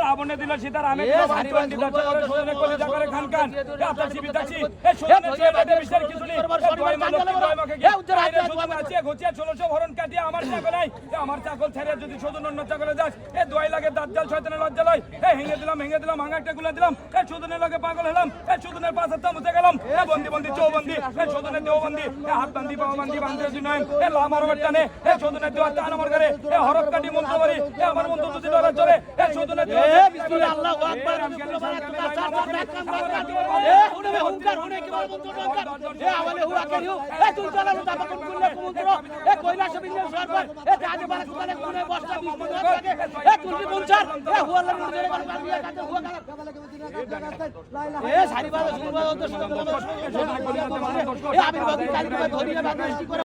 রাবণে দিল সীতা রামে খানখান আমার চাকল ছেড়ে যদি শোধন অন্য চাকলে যাস এ দোয়াই লাগে দাজ্জাল শয়তানের লজ্জা লয় ভেঙে দিলাম ভাঙা একটা গুলা দিলাম শোধনের লগে পাগল হলাম শোধনের পাঁচ হাত মুছে গেলাম বন্দি চৌবন্দি শোধনের দেওবন্দি হাত বান্ধি পাওয়া বান্ধি বান্ধে নয় আমার টানে শোধনের দেওয়া টান আমার ঘরে হরফ কাটি মন্ত্র করি আমার মন্ত্র যদি ডরা চলে শোধনের